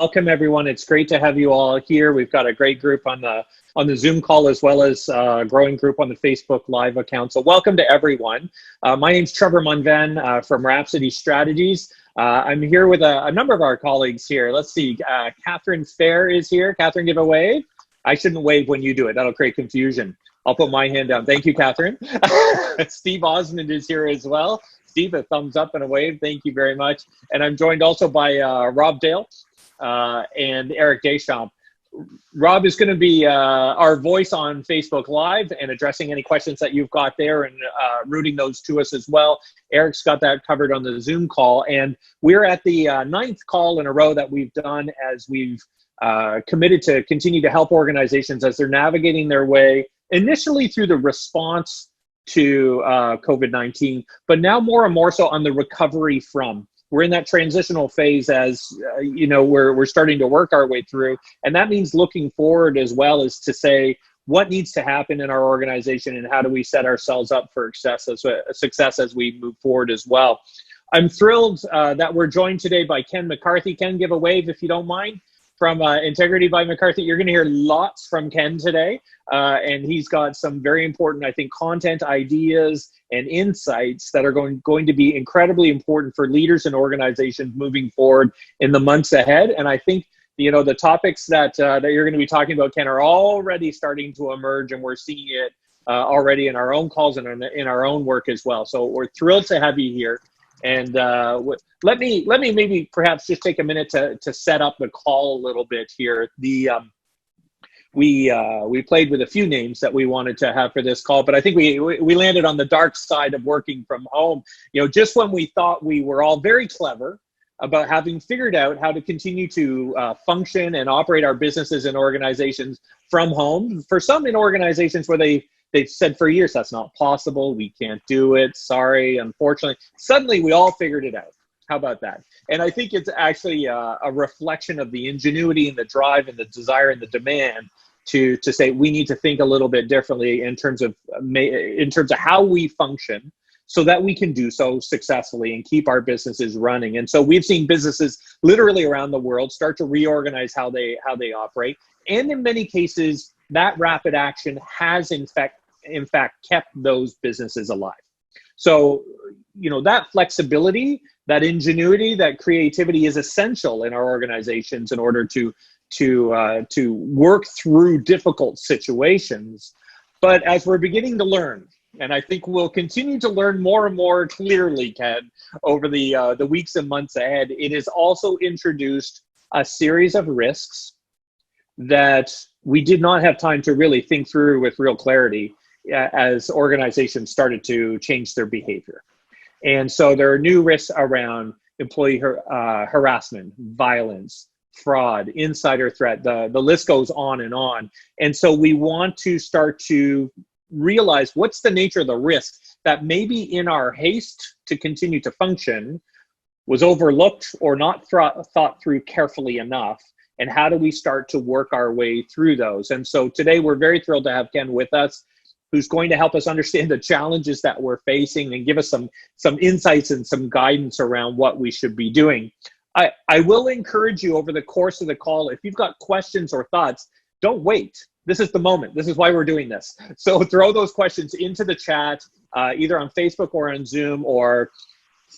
Welcome everyone. It's great to have you all here. We've got a great group on the Zoom call as well as a growing group on the Facebook Live account. So welcome to everyone. My name's Trevor Munvan from Rhapsody Strategies. I'm here with a number of our colleagues here. Let's see, Catherine Fair is here. Catherine, give a wave. I shouldn't wave when you do it. That'll create confusion. I'll put my hand down. Thank you, Catherine. Steve Osmond is here as well. Steve, a thumbs up and a wave. Thank you very much. And I'm joined also by Rob Dale and Eric Deschamps. Rob is going to be our voice on Facebook Live and addressing any questions that you've got there and routing those to us as well. Eric's got that covered on the Zoom call. And we're at the 9th call in a row that we've done as we've committed to continue to help organizations as they're navigating their way initially through the response to COVID-19, but now more and more so on the recovery from. We're in that transitional phase as, you know, we're starting to work our way through. And that means looking forward as well as to say, what needs to happen in our organization and how do we set ourselves up for success as we move forward as well. I'm thrilled that we're joined today by Ken McCarthy. Ken, give a wave if you don't mind. From Integrity by McCarthy. You're going to hear lots from Ken today, and he's got some very important, I think, content, ideas, and insights that are going to be incredibly important for leaders and organizations moving forward in the months ahead. And I think, you know, the topics that you're going to be talking about, Ken, are already starting to emerge, and we're seeing it already in our own calls and in our own work as well. So we're thrilled to have you here. And let me maybe perhaps just take a minute to set up the call a little bit here. We played with a few names that we wanted to have for this call, but I think we landed on the dark side of working from home. You know, just when we thought we were all very clever about having figured out how to continue to function and operate our businesses and organizations from home. For some in organizations where they've said for years, that's not possible. We can't do it. Sorry, unfortunately. Suddenly, we all figured it out. How about that? And I think it's actually a reflection of the ingenuity and the drive and the desire and the demand to say we need to think a little bit differently in terms of how we function so that we can do so successfully and keep our businesses running. And so we've seen businesses literally around the world start to reorganize how they operate. And in many cases, that rapid action has in fact kept those businesses alive. So, you know, that flexibility, that ingenuity, that creativity is essential in our organizations in order to work through difficult situations. But as we're beginning to learn, and I think we'll continue to learn more and more clearly, Ken, over the weeks and months ahead, it has also introduced a series of risks that we did not have time to really think through with real clarity as organizations started to change their behavior. And so there are new risks around employee harassment, violence, fraud, insider threat, the list goes on and on. And so we want to start to realize what's the nature of the risk that maybe in our haste to continue to function was overlooked or not thought through carefully enough. And how do we start to work our way through those? And so today we're very thrilled to have Ken with us, who's going to help us understand the challenges that we're facing and give us some insights and some guidance around what we should be doing. I will encourage you over the course of the call, if you've got questions or thoughts, don't wait. This is the moment. This is why we're doing this. So throw those questions into the chat, either on Facebook or on Zoom, or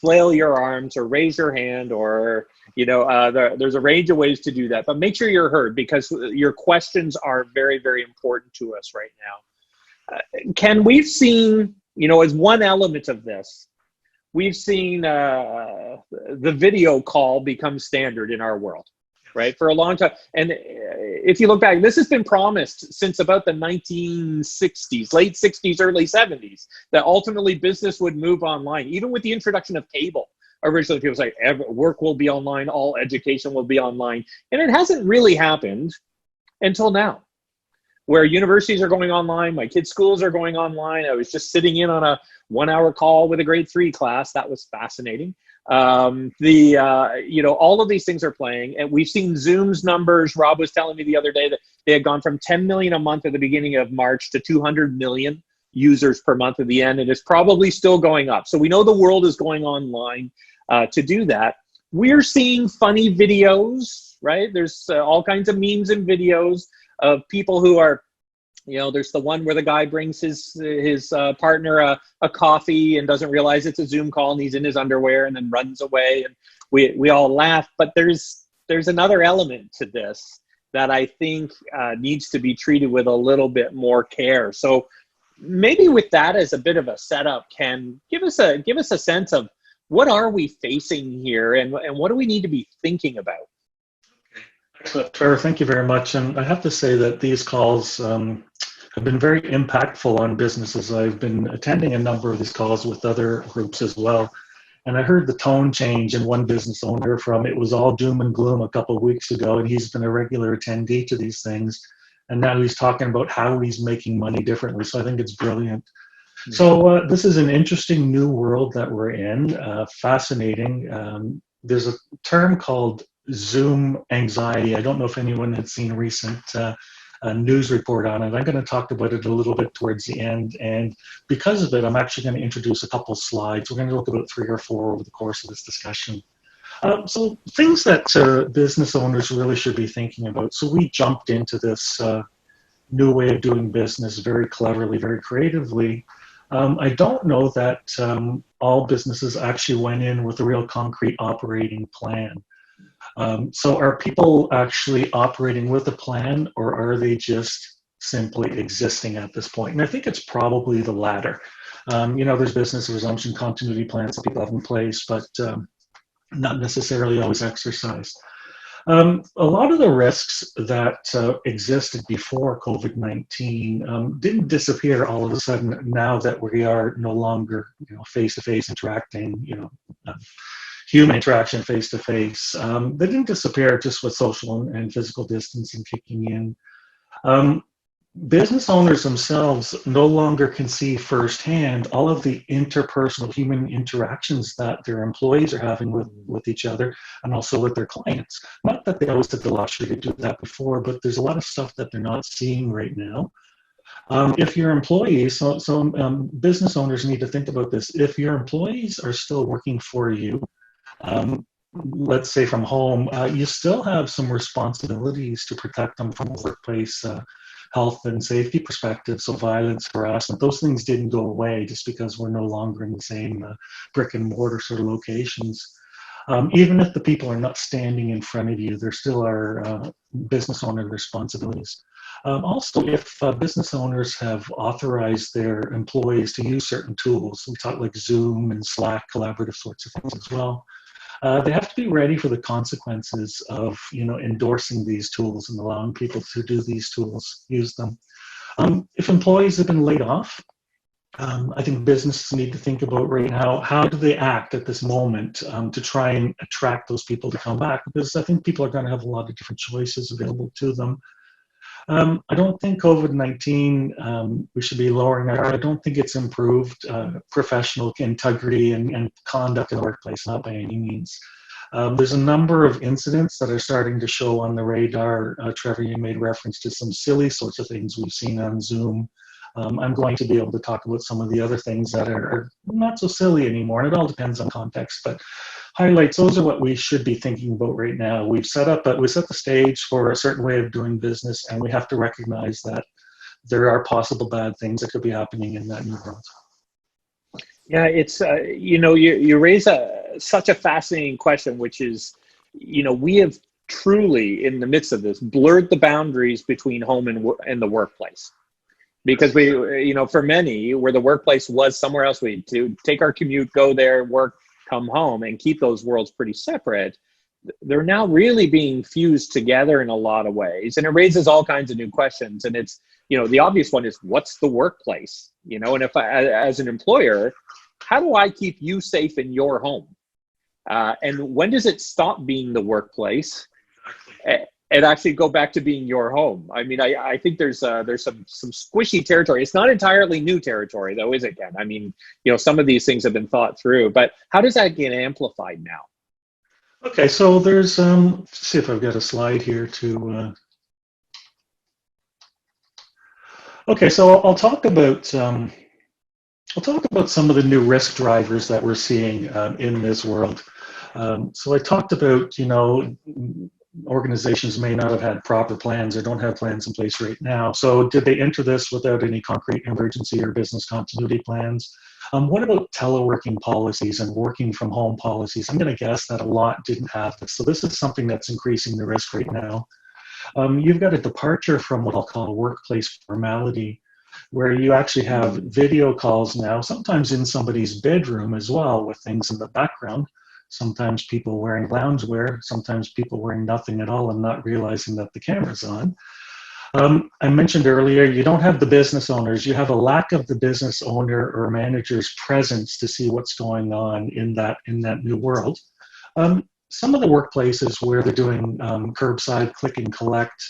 flail your arms or raise your hand, or, you know, there's a range of ways to do that. But make sure you're heard, because your questions are very, very important to us right now. Ken, we've seen, you know, as one element of this, we've seen the video call become standard in our world, right? For a long time. And if you look back, this has been promised since about the 1960s, late 60s, early 70s, that ultimately business would move online, even with the introduction of cable. Originally, people say work will be online, all education will be online. And it hasn't really happened until now, where universities are going online, my kids' schools are going online. I was just sitting in on a 1-hour call with a grade 3 class. That was fascinating. You know, all of these things are playing, and we've seen Zoom's numbers. Rob was telling me the other day that they had gone from 10 million a month at the beginning of March to 200 million users per month at the end, and it's probably still going up. So we know the world is going online to do that. We're seeing funny videos right? There's all kinds of memes and videos of people who are, there's the one where the guy brings his partner a coffee and doesn't realize it's a Zoom call and he's in his underwear and then runs away, and we all laugh. But there's another element to this that I think needs to be treated with a little bit more care. So maybe with that as a bit of a setup, Ken, give us a sense of what are we facing here, and what do we need to be thinking about? Excellent, Trevor. Thank you very much. And I have to say that these calls have been very impactful on businesses. I've been attending a number of these calls with other groups as well. And I heard the tone change in one business owner from it was all doom and gloom a couple of weeks ago, and he's been a regular attendee to these things. And now he's talking about how he's making money differently. So I think it's brilliant. So this is an interesting new world that we're in, fascinating. There's a term called Zoom anxiety. I don't know if anyone had seen a recent news report on it. I'm going to talk about it a little bit towards the end. And because of it, I'm actually going to introduce a couple of slides. We're going to look at about 3 or 4 over the course of this discussion. So things that business owners really should be thinking about. So we jumped into this new way of doing business very cleverly, very creatively. I don't know that all businesses actually went in with a real concrete operating plan. So are people actually operating with a plan, or are they just simply existing at this point? And I think it's probably the latter. There's business resumption continuity plans that people have in place, but not necessarily always exercised. A lot of the risks that existed before COVID-19 didn't disappear all of a sudden now that we are no longer, face-to-face interacting, human interaction face-to-face. They didn't disappear just with social and physical distancing kicking in. Business owners themselves no longer can see firsthand all of the interpersonal human interactions that their employees are having with each other and also with their clients. Not that they always had the luxury to do that before, but there's a lot of stuff that they're not seeing right now. If your employees, business owners need to think about this. If your employees are still working for you, let's say from home, you still have some responsibilities to protect them from a workplace health and safety perspective. So violence, harassment, those things didn't go away just because we're no longer in the same brick and mortar sort of locations. Even if the people are not standing in front of you, there still are business owner responsibilities. Also, if business owners have authorized their employees to use certain tools, we talk like Zoom and Slack, collaborative sorts of things as well, they have to be ready for the consequences of, endorsing these tools and allowing people to do these tools, use them. If employees have been laid off, I think businesses need to think about right now, how do they act at this moment to try and attract those people to come back? Because I think people are going to have a lot of different choices available to them. I don't think COVID-19, we should be lowering our, I don't think it's improved professional integrity and conduct in the workplace, not by any means. There's a number of incidents that are starting to show on the radar. Trevor, you made reference to some silly sorts of things we've seen on Zoom. I'm going to be able to talk about some of the other things that are not so silly anymore, and it all depends on context, but highlights, those are what we should be thinking about right now. We set the stage for a certain way of doing business, and we have to recognize that there are possible bad things that could be happening in that new world. Yeah, it's, you raise such a fascinating question, which is, we have truly, in the midst of this, blurred the boundaries between home and the workplace. Because for many, where the workplace was somewhere else, we had to take our commute, go there, work, come home, and keep those worlds pretty separate. They're now really being fused together in a lot of ways. And it raises all kinds of new questions. And it's, the obvious one is, what's the workplace? And if I, as an employer, how do I keep you safe in your home? And when does it stop being the workplace? Exactly. And actually go back to being your home? I mean, I think there's some squishy territory. It's not entirely new territory, though, is it, Ken? I mean, some of these things have been thought through, but how does that get amplified now? Okay, so there's, let's see if I've got a slide here to, okay, so I'll talk about some of the new risk drivers that we're seeing in this world. So I talked about, organizations may not have had proper plans or don't have plans in place right now. So did they enter this without any concrete emergency or business continuity plans? What about teleworking policies and working from home policies? I'm going to guess that a lot didn't have this. So this is something that's increasing the risk right now. You've got a departure from what I'll call workplace formality, where you actually have video calls now, sometimes in somebody's bedroom as well, with things in the background. Sometimes people wearing loungewear, sometimes people wearing nothing at all and not realizing that the camera's on. I mentioned earlier, you don't have the business owners. You have a lack of the business owner or manager's presence to see what's going on in that new world. Some of the workplaces where they're doing curbside click and collect,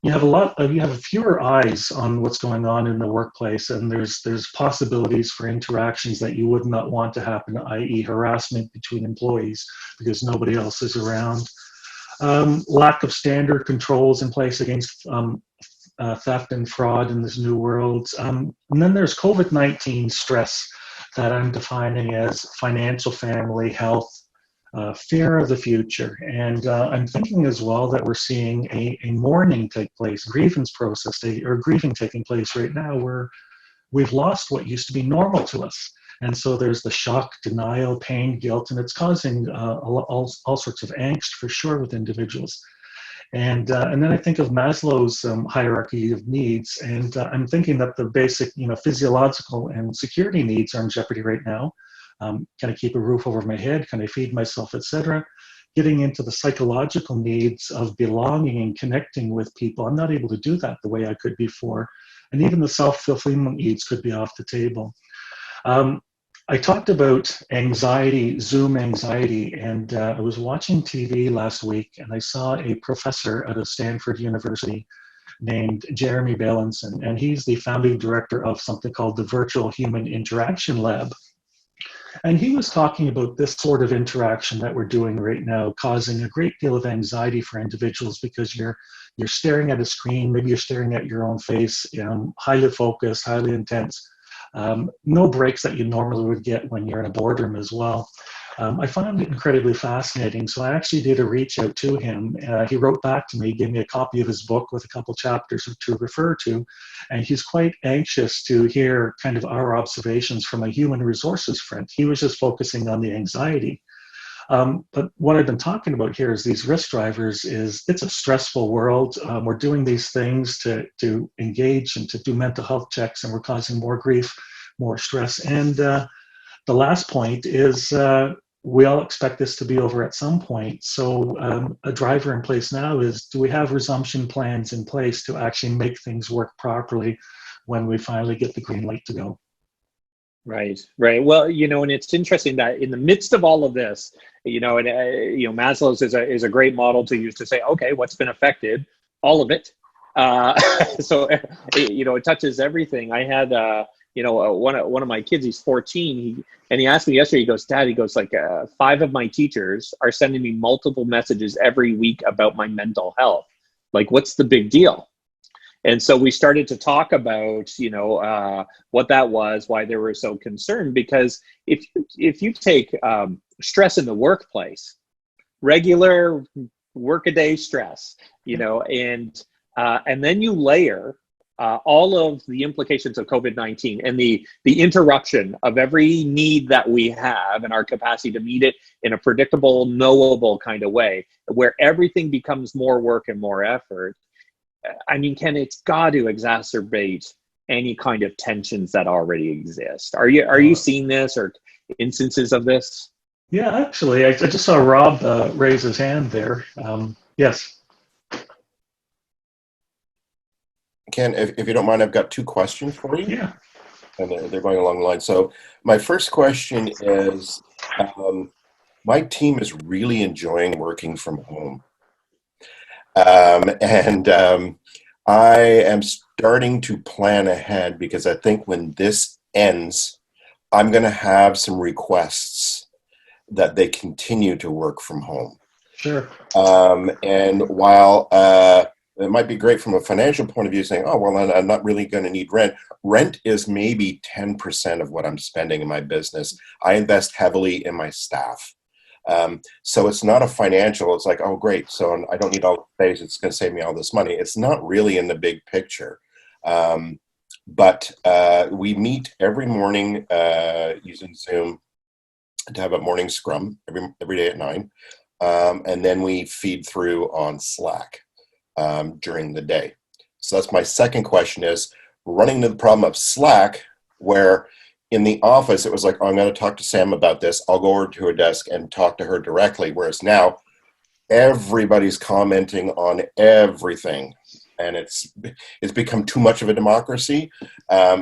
you have fewer eyes on what's going on in the workplace, and there's possibilities for interactions that you would not want to happen, i.e. harassment between employees because nobody else is around. Lack of standard controls in place against theft and fraud in this new world. And then there's COVID-19 stress that I'm defining as financial, family, health, fear of the future. And I'm thinking as well that we're seeing a mourning take place, grievance process, or grieving taking place right now, where we've lost what used to be normal to us. And so there's the shock, denial, pain, guilt, and it's causing all sorts of angst for sure with individuals. And then I think of Maslow's hierarchy of needs, and I'm thinking that the basic, physiological and security needs are in jeopardy right now. Can I keep a roof over my head? Can I feed myself, etc.? Getting into the psychological needs of belonging and connecting with people. I'm not able to do that the way I could before. And even the self-fulfillment needs could be off the table. I talked about anxiety, Zoom anxiety, and I was watching TV last week and I saw a professor at a Stanford University named Jeremy Bailenson, and he's the founding director of something called the Virtual Human Interaction Lab. And he was talking about this sort of interaction that we're doing right now, causing a great deal of anxiety for individuals because you're staring at a screen, maybe you're staring at your own face, highly focused, highly intense. No breaks that you normally would get when you're in a boardroom as well. I found it incredibly fascinating, so I actually did a reach out to him. He wrote back to me, gave me a copy of his book with a couple chapters to refer to, and he's quite anxious to hear kind of our observations from a human resources front. He was just focusing on the anxiety. But what I've been talking about here is these risk drivers. It's a stressful world. We're doing these things to engage and to do mental health checks, and we're causing more grief, more stress. And the last point is we all expect this to be over at some point. So a driver in place now is, do we have resumption plans in place to actually make things work properly when we finally get the green light to go? Right. Well, and it's interesting that in the midst of all of this, Maslow's is a great model to use to say, okay, what's been affected? All of it. So, it touches everything. I had, one of my kids, he's 14, he asked me yesterday, he goes, Dad, 5 of my teachers are sending me multiple messages every week about my mental health. Like, what's the big deal? And so we started to talk about, what that was, why they were so concerned. Because if you take stress in the workplace, regular workaday stress, and then you layer all of the implications of COVID-19 and the interruption of every need that we have and our capacity to meet it in a predictable, knowable kind of way, where everything becomes more work and more effort. I mean, Ken, it's got to exacerbate any kind of tensions that already exist. Are you seeing this or instances of this? Yeah, actually, I just saw Rob raise his hand there. Yes. Ken, if you don't mind, I've got 2 questions for you. Yeah. And they're going along the line. So my first question is, my team is really enjoying working from home. I am starting to plan ahead because I think when this ends, I'm going to have some requests that they continue to work from home. Sure. And while it might be great from a financial point of view saying, oh, well, I'm not really going to need rent. Rent is maybe 10% of what I'm spending in my business. I invest heavily in my staff. So it's not a financial, it's like, oh, great. So I don't need all the space. It's going to save me all this money. It's not really in the big picture. But we meet every morning using Zoom to have a morning scrum every day at 9. And then we feed through on Slack during the day. So that's my second question is running into the problem of Slack, where in the office, it was like, oh, I'm going to talk to Sam about this. I'll go over to her desk and talk to her directly. Whereas now everybody's commenting on everything. And it's become too much of a democracy.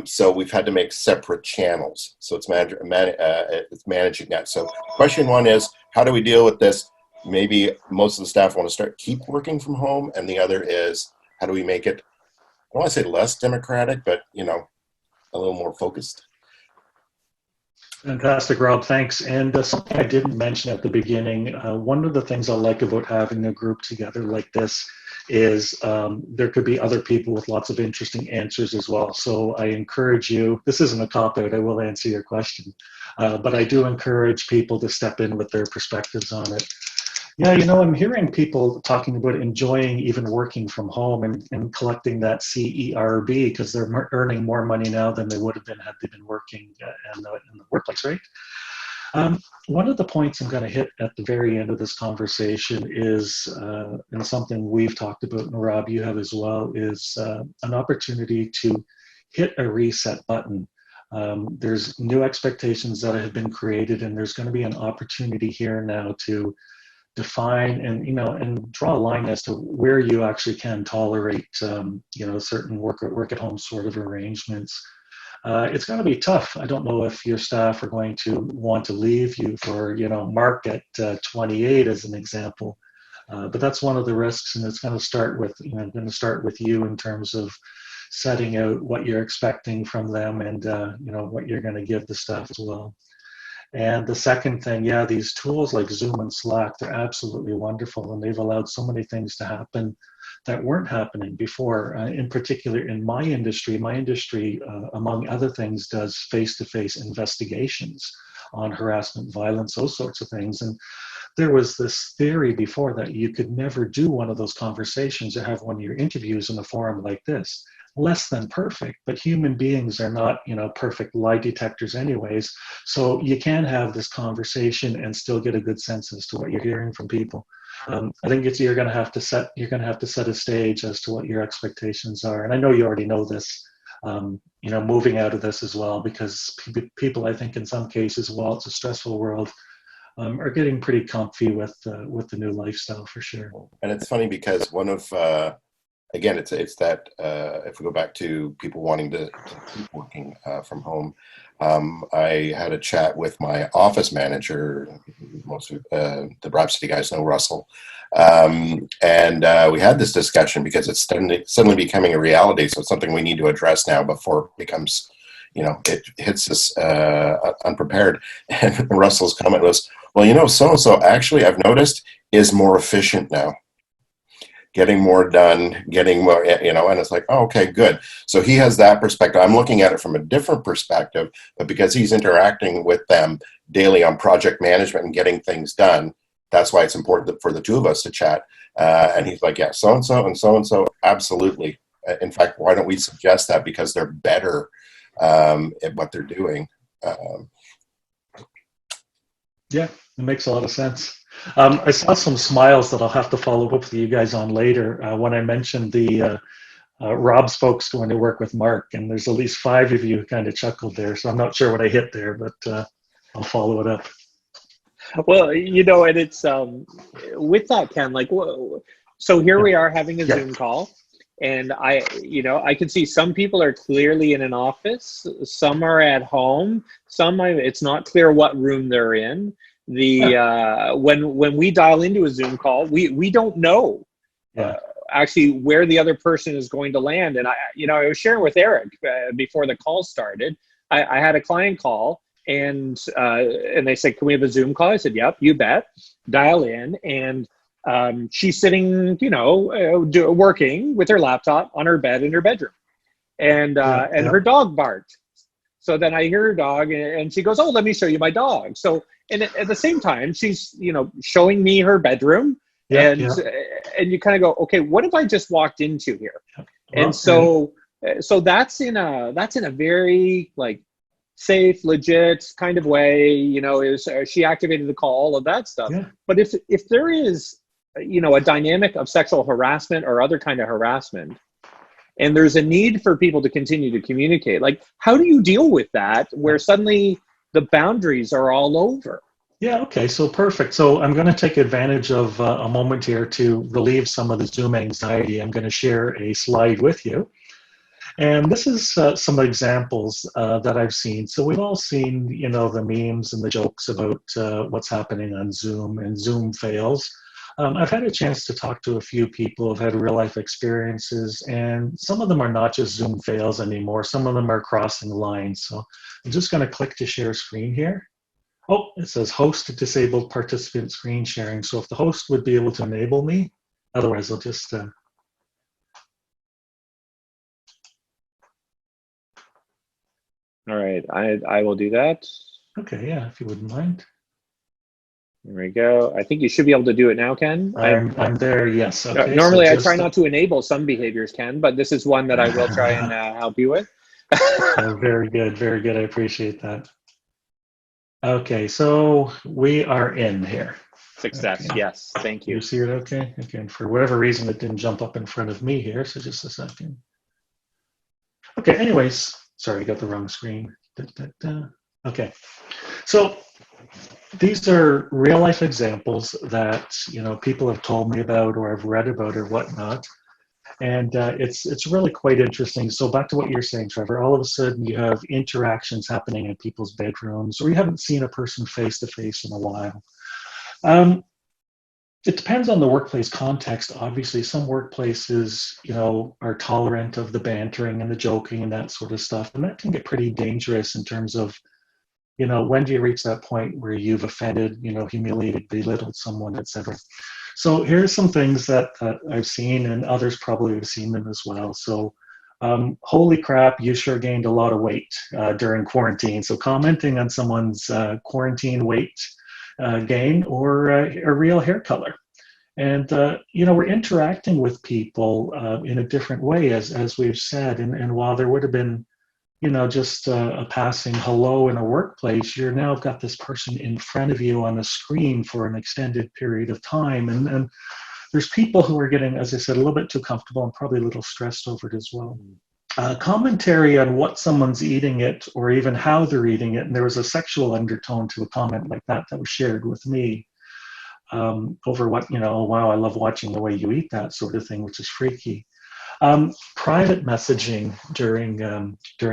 So we've had to make separate channels. So it's managing that. So question one is, how do we deal with this? Maybe most of the staff want to keep working from home. And the other is, how do we make it, I don't want to say less democratic, but, a little more focused? Fantastic, Rob. Thanks. And something I didn't mention at the beginning, one of the things I like about having a group together like this is there could be other people with lots of interesting answers as well. So I encourage you, this isn't a cop-out, I will answer your question, but I do encourage people to step in with their perspectives on it. Yeah, I'm hearing people talking about enjoying even working from home and collecting that CERB because they're earning more money now than they would have been had they been working in the workplace, right? One of the points I'm going to hit at the very end of this conversation is, and something we've talked about, and Rob, you have as well, is an opportunity to hit a reset button. There's new expectations that have been created, and there's going to be an opportunity here now to define and draw a line as to where you actually can tolerate certain work at home sort of arrangements. It's going to be tough. I don't know if your staff are going to want to leave you for Mark at 28 as an example, but that's one of the risks, and it's going to start with you in terms of setting out what you're expecting from them and what you're going to give the staff as well. And the second thing, these tools like Zoom and Slack, they're absolutely wonderful, and they've allowed so many things to happen that weren't happening before. In particular, in my industry, among other things, does face-to-face investigations on harassment, violence, those sorts of things. And there was this theory before that you could never do one of those conversations or have one of your interviews in a forum like this. Less than perfect, but human beings are not, perfect lie detectors anyways. So you can have this conversation and still get a good sense as to what you're hearing from people. I think you're going to have to set a stage as to what your expectations are. And I know you already know this, moving out of this as well, because people, I think in some cases, while it's a stressful world, are getting pretty comfy with the new lifestyle for sure. And it's funny because one of again, it's that if we go back to people wanting to keep working from home, I had a chat with my office manager. Most of the Broad City guys know Russell, and we had this discussion because it's suddenly becoming a reality. So it's something we need to address now before it becomes, it hits us unprepared. And Russell's comment was, well, so-and-so actually I've noticed is more efficient now. Getting more done, getting more, and it's like, oh, okay, good. So he has that perspective. I'm looking at it from a different perspective, but because he's interacting with them daily on project management and getting things done, that's why it's important for the two of us to chat. And he's like, yeah, so-and-so and so-and-so, absolutely. In fact, why don't we suggest that because they're better at what they're doing. Yeah, it makes a lot of sense. I saw some smiles that I'll have to follow up with you guys on later when I mentioned the Rob's folks going to work with Mark, and there's at least 5 of you who kind of chuckled there, so I'm not sure what I hit there, but I'll follow it up. Well, and it's with that, Ken, so here we are having a Zoom call, and I can see some people are clearly in an office, some are at home, it's not clear what room they're in. When we dial into a Zoom call, we don't know actually where the other person is going to land. And I was sharing with Eric before the call started. I had a client call and they said, "Can we have a Zoom call?" I said, "Yep, you bet." Dial in, and she's sitting, working with her laptop on her bed in her bedroom, and her dog barked. So then I hear her dog, and she goes, "Oh, let me show you my dog." So and at the same time, she's, you know, showing me her bedroom, Yeah, and yeah. and you kind of go, okay, what have I just walked into here? And Well, so that's in a very like safe, legit kind of way. You know, is she activated the call, all of that stuff. yeah. But if there is, you know, a dynamic of sexual harassment or other kind of harassment, and there's a need for people to continue to communicate, like, how do you deal with that where suddenly the boundaries are all over? Yeah, okay, so perfect. So I'm going to take advantage of a moment here to relieve some of the Zoom anxiety. I'm going to share a slide with you. And this is some examples that I've seen. So we've all seen, you know, the memes and the jokes about what's happening on Zoom and Zoom fails. I've had a chance to talk to a few people who've had real life experiences, and some of them are not just Zoom fails anymore. Some of them are crossing lines. So I'm just going to click to share screen here. Oh, it says host disabled participant screen sharing. So if the host would be able to enable me, otherwise I'll just All right, I will do that. okay, yeah, if you wouldn't mind. There we go. I think you should be able to do it now, Ken. I'm there, yes. Okay. Normally, so I just, try not to enable some behaviors, Ken, but this is one that I will try and help you with. very good, very good. I appreciate that. Okay, so we are in here. Success, Okay. yes. Thank you. You see it okay? Okay, and for whatever reason, it didn't jump up in front of me here, so just a second. Okay, anyways, sorry, I got the wrong screen. Da, da, da. Okay, so these are real life examples that, you know, people have told me about or I've read about or whatnot. And it's really quite interesting. So back to what you're saying, Trevor, all of a sudden you have interactions happening in people's bedrooms, or you haven't seen a person face to face in a while. It depends on the workplace context. Obviously, some workplaces, you know, are tolerant of the bantering and the joking and that sort of stuff, and that can get pretty dangerous in terms of, you know, when do you reach that point where you've offended, you know, humiliated, belittled someone, etc. So here's some things that I've seen, and others probably have seen them as well. So, holy crap, you sure gained a lot of weight during quarantine. So commenting on someone's quarantine weight gain or a real hair color. And, you know, we're interacting with people in a different way, as we've said. And while there would have been, you know, just a passing hello in a workplace, you're now got this person in front of you on the screen for an extended period of time. And there's people who are getting, as I said, a little bit too comfortable and probably a little stressed over it as well. Commentary on what someone's eating it or even how they're eating it. And there was a sexual undertone to a comment like that was shared with me over what, you know, oh, wow, I love watching the way you eat, that sort of thing, which is freaky. Private messaging during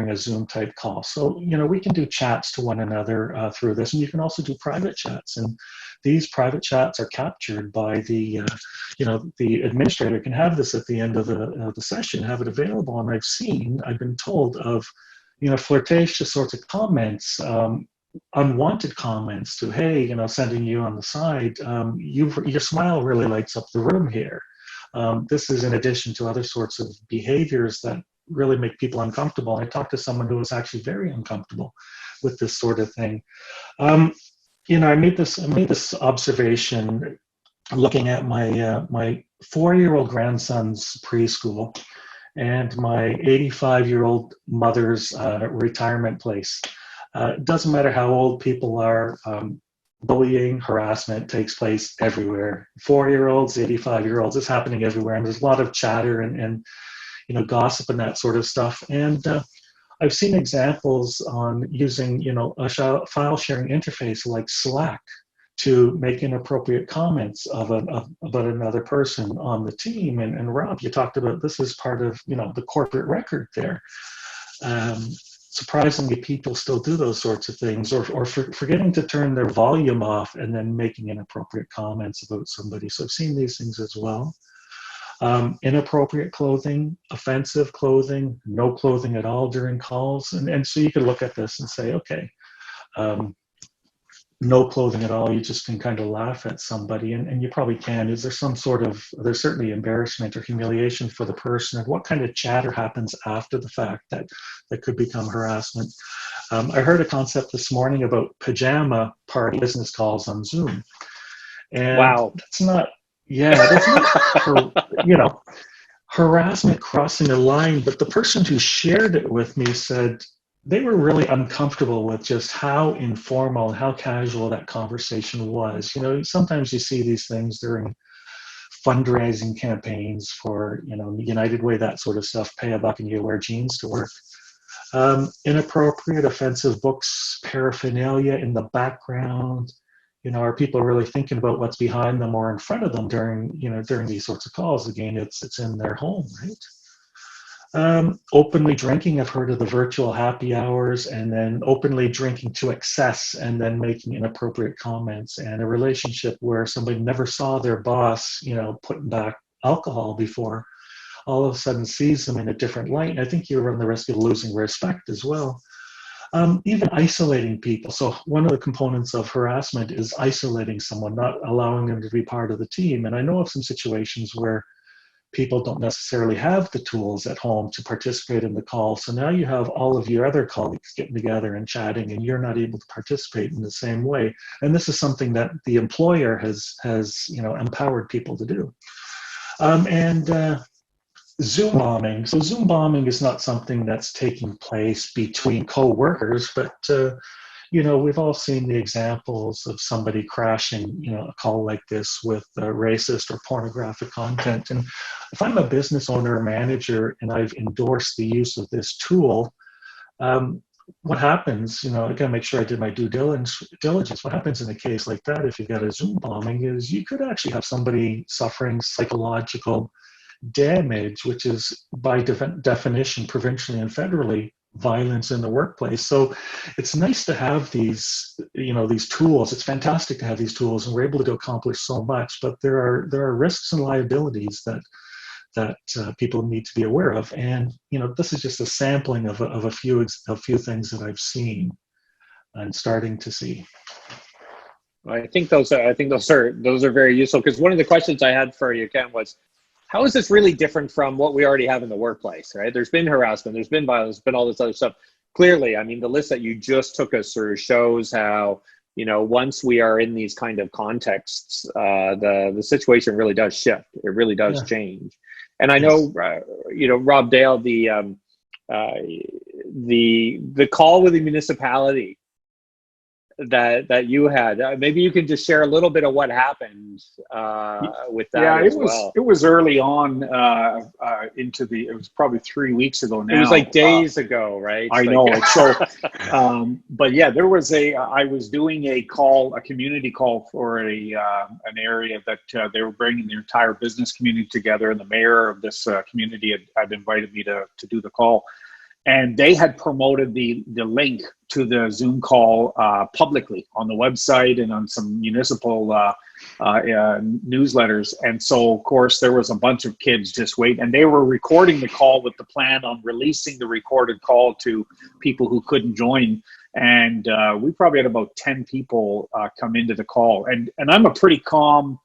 a Zoom type call. So, you know, we can do chats to one another through this, and you can also do private chats. And these private chats are captured by the, you know, the administrator can have this at the end of the session, have it available. And I've been told of, you know, flirtatious sorts of comments, unwanted comments to, hey, you know, sending you on the side, your smile really lights up the room here. This is in addition to other sorts of behaviors that really make people uncomfortable. I talked to someone who was actually very uncomfortable with this sort of thing. You know, I made this observation looking at my 4-year-old grandson's preschool and my 85-year-old mother's retirement place. It doesn't matter how old people are. Bullying, harassment takes place everywhere. 4-year-olds, 85-year-olds, it's happening everywhere. And there's a lot of chatter and you know, gossip and that sort of stuff. And I've seen examples on using, you know, a file sharing interface like Slack to make inappropriate comments about another person on the team. And Rob, you talked about this as part of, you know, the corporate record there. Surprisingly, people still do those sorts of things, or forgetting to turn their volume off and then making inappropriate comments about somebody. So I've seen these things as well. Inappropriate clothing, offensive clothing, no clothing at all during calls. And so you could look at this and say, okay, no clothing at all, you just can kind of laugh at somebody, and you probably can. Is there some sort of, there's certainly embarrassment or humiliation for the person, and what kind of chatter happens after the fact that could become harassment. I heard a concept this morning about pajama party business calls on Zoom. And Wow. that's not, harassment crossing a line, but the person who shared it with me said they were really uncomfortable with just how informal, how casual that conversation was. Sometimes you see these things during fundraising campaigns for, United Way, that sort of stuff, pay a buck and you wear jeans to work. Inappropriate, offensive books, paraphernalia in the background. Are people really thinking about what's behind them or in front of them during these sorts of calls? Again, it's in their home, right? Openly drinking. I've heard of the virtual happy hours, and then openly drinking to excess and then making inappropriate comments, and a relationship where somebody never saw their boss, putting back alcohol before, all of a sudden sees them in a different light. And I think you run the risk of losing respect as well. Even isolating people. So one of the components of harassment is isolating someone, not allowing them to be part of the team. And I know of some situations where people don't necessarily have the tools at home to participate in the call. So now you have all of your other colleagues getting together and chatting, and you're not able to participate in the same way. And this is something that the employer has empowered people to do. Zoom bombing. So Zoom bombing is not something that's taking place between co-workers, but we've all seen the examples of somebody crashing, a call like this with racist or pornographic content. And if I'm a business owner or manager and I've endorsed the use of this tool, what happens, I gotta make sure I did my due diligence. What happens in a case like that, if you've got a Zoom bombing, is you could actually have somebody suffering psychological damage, which is by definition, provincially and federally, violence in the workplace. So it's nice to have these tools. It's fantastic to have these tools, and we're able to accomplish so much. But there are risks and liabilities that people need to be aware of. And this is just a sampling of a few things that I've seen and starting to see. I think those are very useful, because one of the questions I had for you, Ken, was, how is this really different from what we already have in the workplace, right? There's been harassment, there's been violence, there's been all this other stuff. Clearly, I mean, the list that you just took us through shows how, once we are in these kind of contexts, the situation really does shift. It really does change. And I know, Rob Dale, the call with the municipality that you had, maybe you can just share a little bit of what happened with that. Yeah, well. It was early on it was probably 3 weeks ago now. It was like days ago, right? I know. So, but yeah, I was doing a community call for an area that they were bringing their entire business community together, and the mayor of this community had invited me to do the call. And they had promoted the link to the Zoom call publicly on the website and on some municipal newsletters. And so, of course, there was a bunch of kids just waiting. And they were recording the call with the plan on releasing the recorded call to people who couldn't join. And we probably had about 10 people come into the call. And I'm a pretty calm,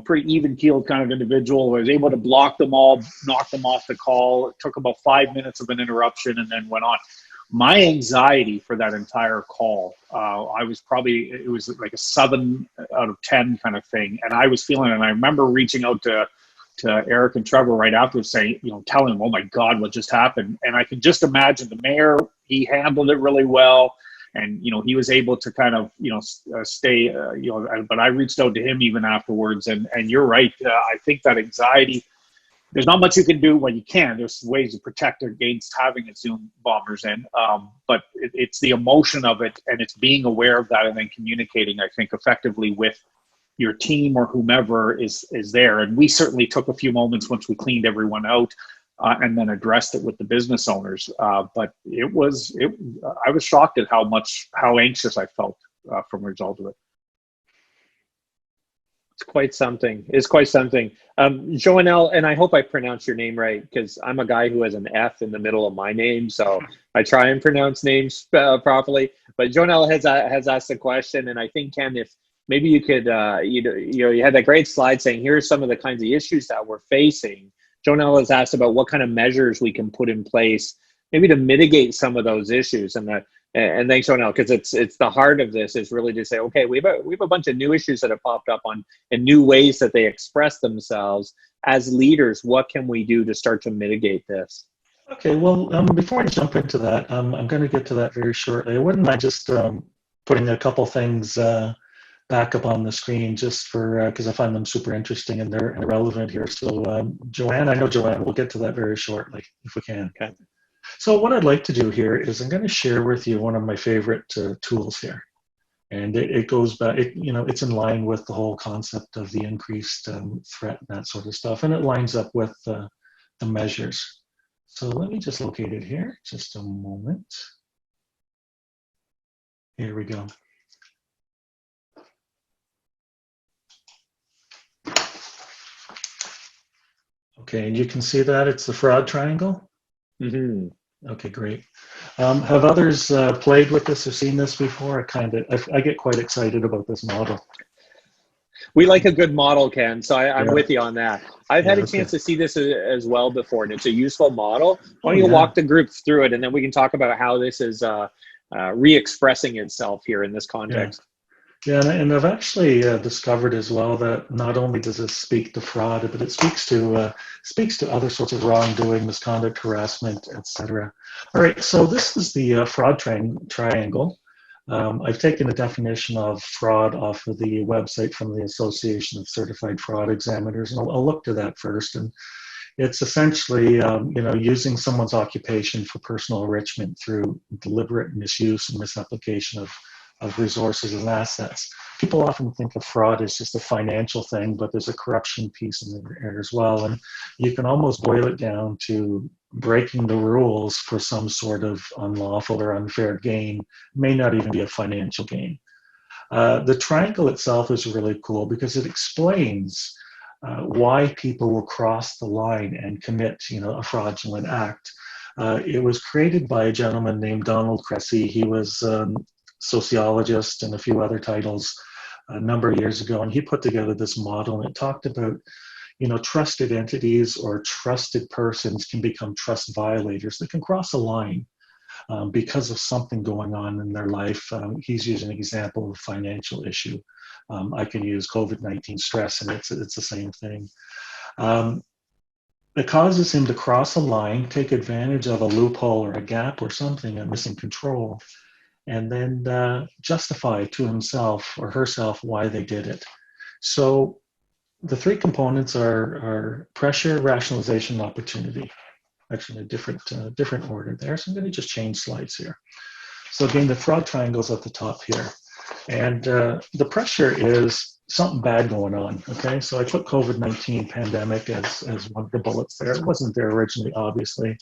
pretty even-keeled kind of individual. I was able to block them all, knock them off the call. It took about 5 minutes of an interruption and then went on. My anxiety for that entire call, it was like a 7 out of 10 kind of thing. And I was feeling it. And I remember reaching out to Eric and Trevor right after, saying, telling them, oh my God, what just happened? And I can just imagine the mayor, he handled it really well. And, he was able to kind of, stay, but I reached out to him even afterwards. And you're right. I think that anxiety, there's not much you can do. Well, you can. There's ways to protect against having a Zoom bombers in. But it's the emotion of it, and it's being aware of that and then communicating, I think, effectively with your team or whomever is there. And we certainly took a few moments once we cleaned everyone out. And then addressed it with the business owners. But I was shocked at how anxious I felt from the result of it. It's quite something. Joannelle, and I hope I pronounced your name right, because I'm a guy who has an F in the middle of my name, so I try and pronounce names properly. But Joannelle has asked a question, and I think, Ken, if maybe you could, you had that great slide saying, here are some of the kinds of issues that we're facing. Joannelle has asked about what kind of measures we can put in place maybe to mitigate some of those issues. And And thanks, Ronell, because it's the heart of this is really to say, okay, we have a bunch of new issues that have popped up on and new ways that they express themselves. As leaders, what can we do to start to mitigate this? Okay, well, before I jump into that, I'm going to get to that very shortly. I wouldn't mind just putting a couple things back up on the screen just for because I find them super interesting and they're relevant here. So, Joanne, I know Joanne, we'll get to that very shortly if we can. Okay. So what I'd like to do here is I'm going to share with you one of my favorite tools here. And it goes back, it's in line with the whole concept of the increased threat and that sort of stuff. And it lines up with the measures. So let me just locate it here, just a moment. Here we go. Okay, and you can see that it's the fraud triangle. Mm-hmm. Okay, great. Have others played with this or seen this before? I get quite excited about this model. We like a good model, Ken, so I'm with you on that. I've had a okay. chance to see this as well before, and it's a useful model. Why don't you walk the group through it, and then we can talk about how this is re-expressing itself here in this context. Yeah, and I've actually discovered as well that not only does it speak to fraud, but it speaks to other sorts of wrongdoing, misconduct, harassment, etc. All right, so this is the fraud triangle. I've taken a definition of fraud off of the website from the Association of Certified Fraud Examiners, and I'll look to that first. And it's essentially, using someone's occupation for personal enrichment through deliberate misuse and misapplication of resources and assets. People often think of fraud as just a financial thing, but there's a corruption piece in there as well. And you can almost boil it down to breaking the rules for some sort of unlawful or unfair gain. It may not even be a financial gain. The triangle itself is really cool because it explains why people will cross the line and commit, a fraudulent act. It was created by a gentleman named Donald Cressy. He was sociologist and a few other titles a number of years ago, and he put together this model, and it talked about trusted entities or trusted persons can become trust violators. They can cross a line because of something going on in their life. He's using an example of a financial issue. I can use COVID-19 stress, and it's the same thing. It causes him to cross a line, take advantage of a loophole or a gap or something, a missing control, and then justify to himself or herself why they did it. So the three components are pressure, rationalization, and opportunity. Actually, a different order there. So I'm going to just change slides here. So again, the fraud triangle's at the top here. And the pressure is something bad going on, okay? So I put COVID-19 pandemic as one of the bullets there. It wasn't there originally, obviously.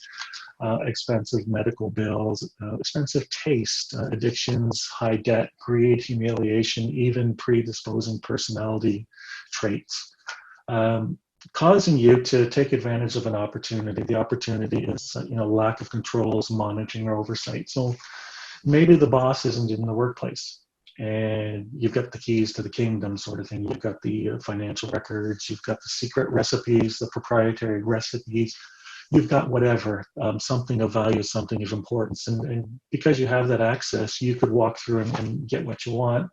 Expensive medical bills, expensive taste, addictions, high debt, greed, humiliation, even predisposing personality traits, causing you to take advantage of an opportunity. The opportunity is, lack of controls, monitoring, or oversight. So maybe the boss isn't in the workplace, and you've got the keys to the kingdom sort of thing. You've got the financial records, you've got the secret recipes, the proprietary recipes. You've got whatever, something of value, something of importance. And because you have that access, you could walk through and get what you want.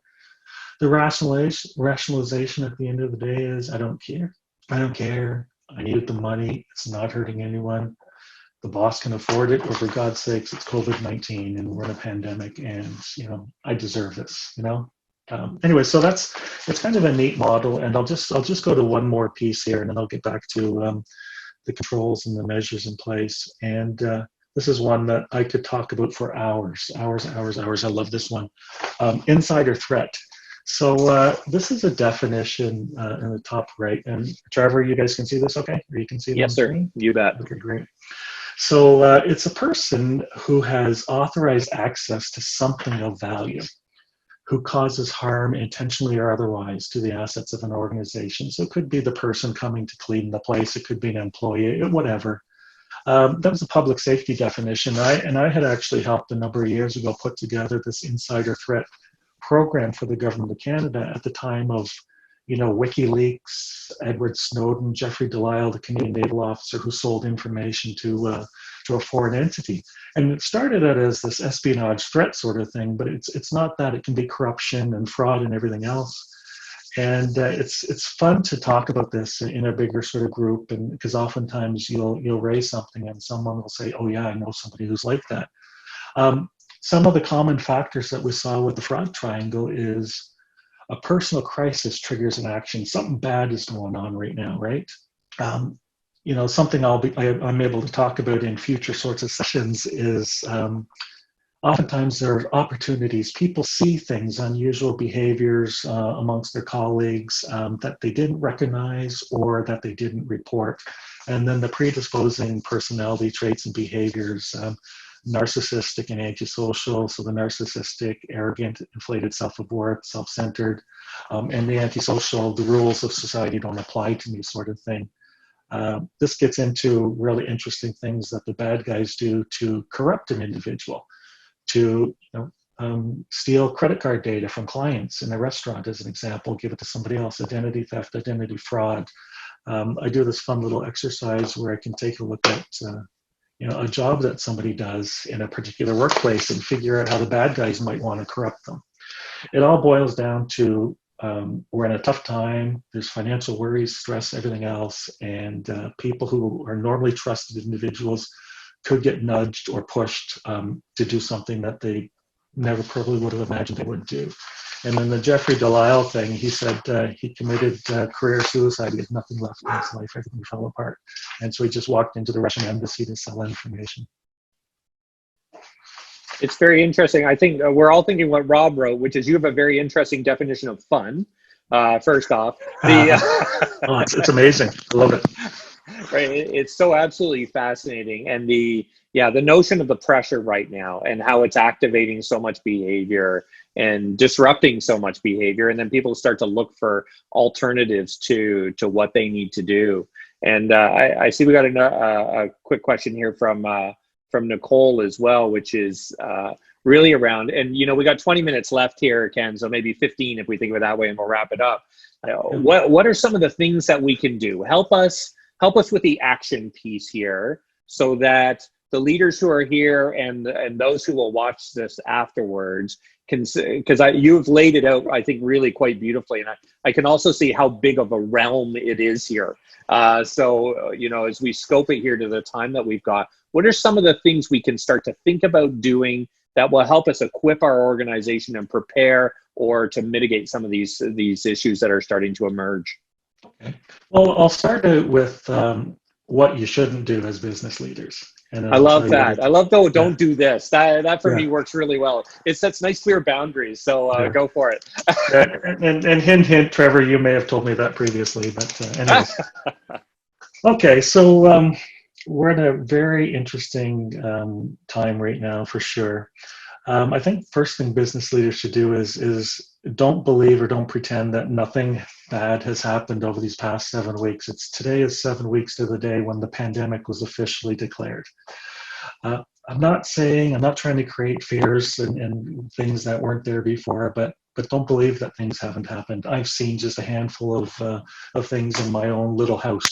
The rationalization at the end of the day is, I don't care. I don't care. I need the money. It's not hurting anyone. The boss can afford it, or for God's sakes, it's COVID-19 and we're in a pandemic, and I deserve this. Anyway, so it's kind of a neat model, and I'll just go to one more piece here, and then I'll get back to the controls and the measures in place. And this is one that I could talk about for hours. I love this one. Insider threat. So this is a definition in the top right. And Trevor, you guys can see this okay? Or you can see it? Yes, sir. You bet. Okay, great. So it's a person who has authorized access to something of value, who causes harm intentionally or otherwise to the assets of an organization. So it could be the person coming to clean the place, it could be an employee, whatever. That was a public safety definition. I had actually helped a number of years ago put together this insider threat program for the government of Canada at the time of WikiLeaks, Edward Snowden, Jeffrey Delisle, the Canadian naval officer who sold information to a foreign entity. And it started out as this espionage threat sort of thing, but it's not that. It can be corruption and fraud and everything else. And it's fun to talk about this in a bigger sort of group, and because oftentimes you'll raise something and someone will say, "Oh yeah, I know somebody who's like that." Some of the common factors that we saw with the fraud triangle is a personal crisis triggers an action. Something bad is going on right now, right? Something I'm able to talk about in future sorts of sessions is oftentimes there are opportunities. People see things, unusual behaviors amongst their colleagues that they didn't recognize or that they didn't report. And then the predisposing personality traits and behaviors, narcissistic and antisocial. So the narcissistic, arrogant, inflated self-worth, self-centered, and the antisocial, the rules of society don't apply to me sort of thing. This gets into really interesting things that the bad guys do to corrupt an individual, to steal credit card data from clients in a restaurant, as an example, give it to somebody else, identity theft, identity fraud. I do this fun little exercise where I can take a look at a job that somebody does in a particular workplace and figure out how the bad guys might want to corrupt them. It all boils down to we're in a tough time. There's financial worries, stress, everything else, and people who are normally trusted individuals could get nudged or pushed to do something that they never probably would have imagined they would do. And then the Jeffrey Delisle thing, he said he committed career suicide. He had nothing left in his life. Everything fell apart. And so he just walked into the Russian embassy to sell information. It's very interesting. I think we're all thinking what Rob wrote, which is you have a very interesting definition of fun. First off, it's amazing. I love it. Right, it's so absolutely fascinating, and the notion of the pressure right now and how it's activating so much behavior and disrupting so much behavior, and then people start to look for alternatives to what they need to do. And I see we got a quick question here from Nicole as well, which is really around, and we got 20 minutes left here, Ken, so maybe 15 if we think of it that way, and we'll wrap it up. What are some of the things that we can do? Help us with the action piece here, so that the leaders who are here and those who will watch this afterwards can, because you've laid it out, I think, really quite beautifully, and I can also see how big of a realm it is here. So as we scope it here to the time that we've got, what are some of the things we can start to think about doing that will help us equip our organization and prepare or to mitigate some of these issues that are starting to emerge? Okay. Well, I'll start out with what you shouldn't do as business leaders. And I love that. I love don't do this. That for me works really well. It sets nice clear boundaries. So go for it. and hint, Trevor, you may have told me that previously, but anyways. Okay, so we're in a very interesting time right now, for sure. I think first thing business leaders should do is don't believe or don't pretend that nothing bad has happened over these past 7 weeks. Today is 7 weeks to the day when the pandemic was officially declared. I'm not trying to create fears and things that weren't there before, but don't believe that things haven't happened. I've seen just a handful of things in my own little house.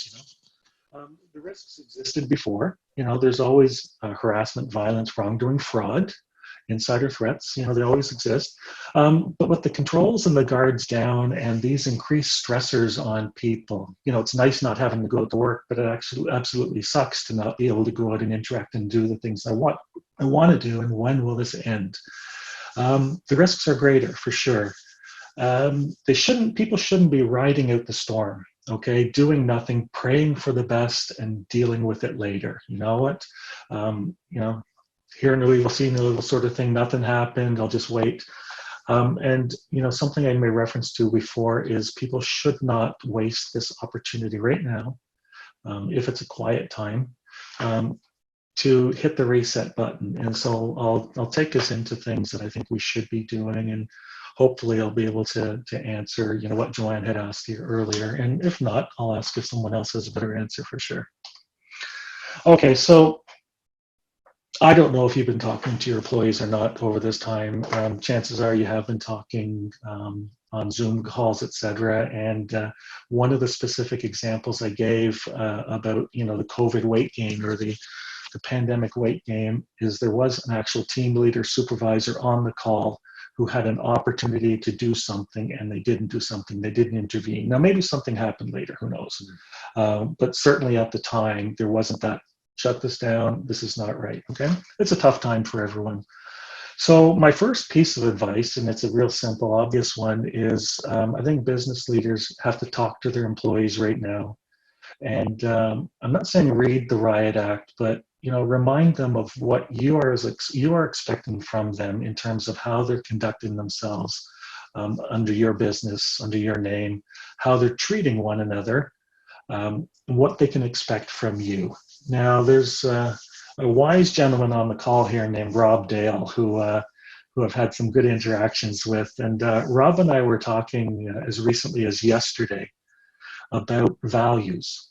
The risks existed before. There's always harassment, violence, wrongdoing, fraud, insider threats. They always exist. But with the controls and the guards down and these increased stressors on people, it's nice not having to go to work, but it actually absolutely sucks to not be able to go out and interact and do the things I want to do. And when will this end? The risks are greater, for sure. People shouldn't be riding out the storm. Okay, doing nothing, praying for the best, and dealing with it later. You know what? Hear no evil, see no evil sort of thing. Nothing happened. I'll just wait. And something I made reference to before is people should not waste this opportunity right now, if it's a quiet time, to hit the reset button. And so I'll take us into things that I think we should be doing, and hopefully I'll be able to answer, what Joanne had asked you earlier. And if not, I'll ask if someone else has a better answer for sure. Okay, so I don't know if you've been talking to your employees or not over this time. Chances are you have been talking on Zoom calls, etc. And one of the specific examples I gave about the COVID weight gain or the pandemic weight gain is there was an actual team leader supervisor on the call who had an opportunity to do something and they didn't do something. They didn't intervene. Now, maybe something happened later, who knows? But certainly at the time, there wasn't that, shut this down, this is not right, okay? It's a tough time for everyone. So my first piece of advice, and it's a real simple, obvious one, is I think business leaders have to talk to their employees right now. And I'm not saying read the Riot Act, but remind them of what you are expecting from them in terms of how they're conducting themselves under your business, under your name, how they're treating one another, what they can expect from you. Now, there's a wise gentleman on the call here named Rob Dale, who I've had some good interactions with. And Rob and I were talking as recently as yesterday about values.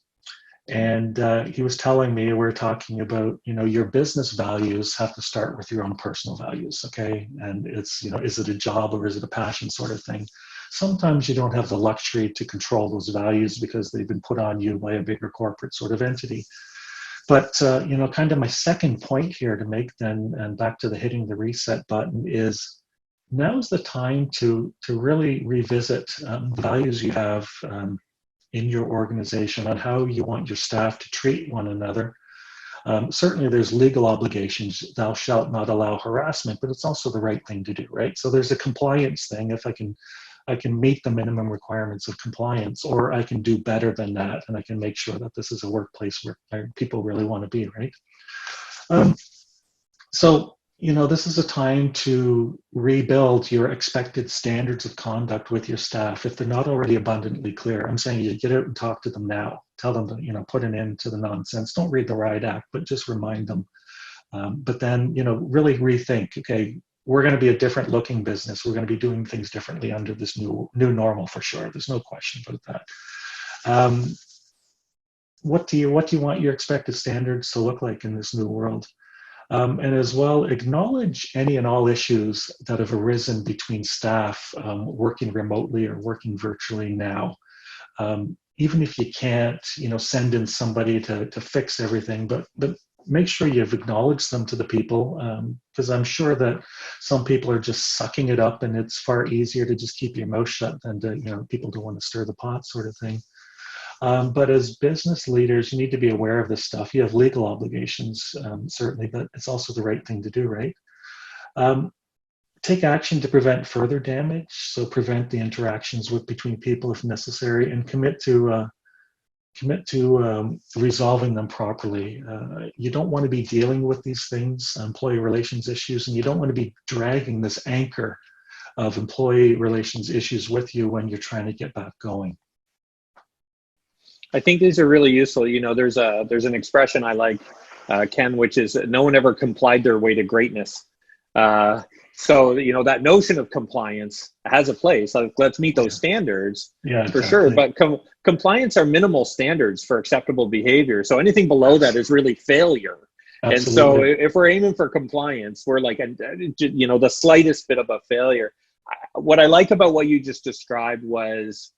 And he was telling me, we're talking about, your business values have to start with your own personal values, okay? And it's, is it a job or is it a passion sort of thing? Sometimes you don't have the luxury to control those values because they've been put on you by a bigger corporate sort of entity. But, kind of my second point here to make then, and back to the hitting the reset button, is now's the time to really revisit the values you have in your organization on how you want your staff to treat one another. Certainly there's legal obligations, thou shalt not allow harassment, but it's also the right thing to do, right? So there's a compliance thing. If I can meet the minimum requirements of compliance, or I can do better than that, and I can make sure that this is a workplace where people really want to be, right? So, this is a time to rebuild your expected standards of conduct with your staff. If they're not already abundantly clear, I'm saying you get out and talk to them now. Tell them to, put an end to the nonsense. Don't read the Riot Act, but just remind them. But then, really rethink, okay, we're going to be a different looking business. We're going to be doing things differently under this new normal for sure. There's no question about that. What do you want your expected standards to look like in this new world? And as well, acknowledge any and all issues that have arisen between staff working remotely or working virtually now. Even if you can't, send in somebody to fix everything, but make sure you've acknowledged them to the people, because I'm sure that some people are just sucking it up, and it's far easier to just keep your mouth shut than to, people don't want to stir the pot sort of thing. But as business leaders, you need to be aware of this stuff. You have legal obligations, certainly, but it's also the right thing to do, right? Take action to prevent further damage, so prevent the interactions between people if necessary, and commit to resolving them properly. You don't want to be dealing with these things, employee relations issues, and you don't want to be dragging this anchor of employee relations issues with you when you're trying to get back going. I think these are really useful. There's an expression I like, Ken, which is no one ever complied their way to greatness. So that notion of compliance has a place. Like, let's meet those standards, for sure. But compliance are minimal standards for acceptable behavior. So anything below that is really failure. Absolutely. And so if we're aiming for compliance, we're like, the slightest bit of a failure. What I like about what you just described was,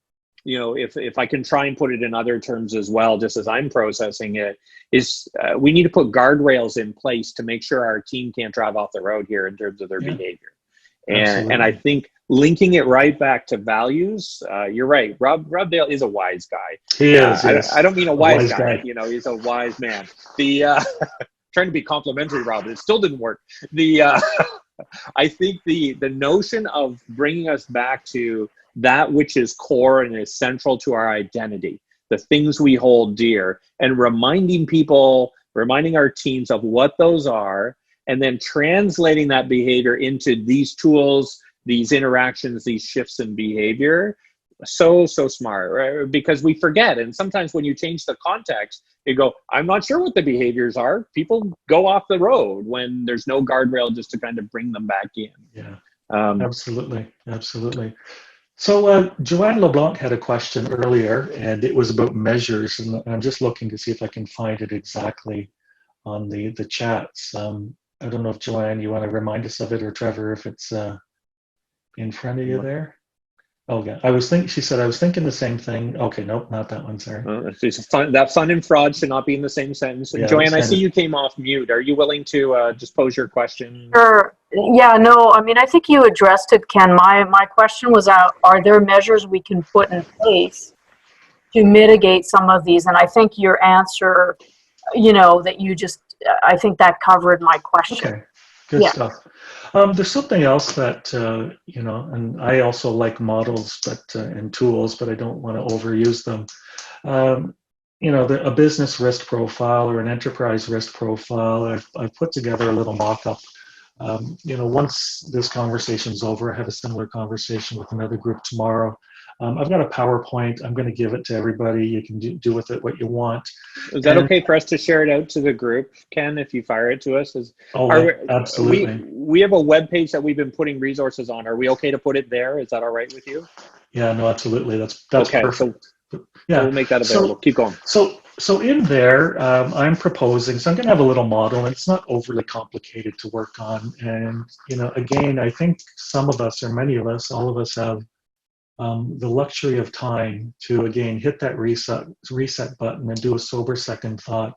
if I can try and put it in other terms as well, just as I'm processing it, is we need to put guardrails in place to make sure our team can't drive off the road here in terms of their behavior. And I think linking it right back to values, you're right. Rob Dale is a wise guy. He is. Yes. I don't mean a wise guy. He's a wise man. Trying to be complimentary, Rob, it still didn't work. I think the notion of bringing us back to that which is core and is central to our identity, the things we hold dear, and reminding our teams of what those are, and then translating that behavior into these tools, these interactions, these shifts in behavior. So smart, right? Because we forget. And sometimes when you change the context, you go, I'm not sure what the behaviors are. People go off the road when there's no guardrail just to kind of bring them back in. Yeah, absolutely. So Joanne LeBlanc had a question earlier, and it was about measures, and I'm just looking to see if I can find it exactly on the chats. I don't know if Joanne, you want to remind us of it, or Trevor, if it's in front of you there. Oh yeah, she said I was thinking the same thing. Okay, nope, not that one. Sorry. That fun and fraud should not be in the same sentence. Yeah, it was Joanne, I kind see of you came off mute. Are you willing to just pose your question? Sure. Yeah, no, I mean, I think you addressed it, Ken. My question was, are there measures we can put in place to mitigate some of these? And I think your answer, that you just, I think that covered my question. okay. Good Yeah. stuff. There's something else that and I also like models, but and tools, but I don't want to overuse them. A business risk profile or an enterprise risk profile. I've put together a little mock-up. Once this conversation's over, I have a similar conversation with another group tomorrow. I've got a PowerPoint. I'm going to give it to everybody. You can do with it what you want. Is that okay for us to share it out to the group, Ken, if you fire it to us? Absolutely. We have a web page that we've been putting resources on. Are we okay to put it there? Is that all right with you? Yeah, no, absolutely. That's okay, perfect. So yeah, we'll make that available. Keep going. So in there, I'm proposing, so I'm going to have a little model, and it's not overly complicated to work on. And, again, I think some of us, or many of us, all of us have the luxury of time to, again, hit that reset button and do a sober second thought.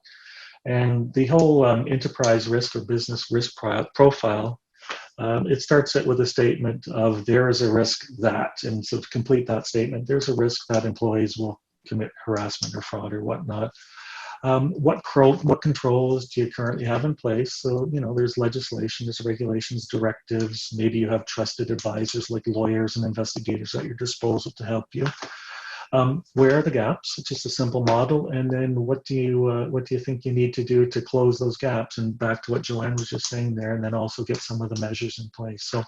And the whole enterprise risk or business risk profile, it starts it with a statement of there is a risk that, and so to complete that statement, there's a risk that employees will commit harassment or fraud or whatnot. What controls do you currently have in place? So, there's legislation, there's regulations, directives. Maybe you have trusted advisors like lawyers and investigators at your disposal to help you. Where are the gaps? It's just a simple model. And then what do you think you need to do to close those gaps? And back to what Joanne was just saying there, and then also get some of the measures in place. So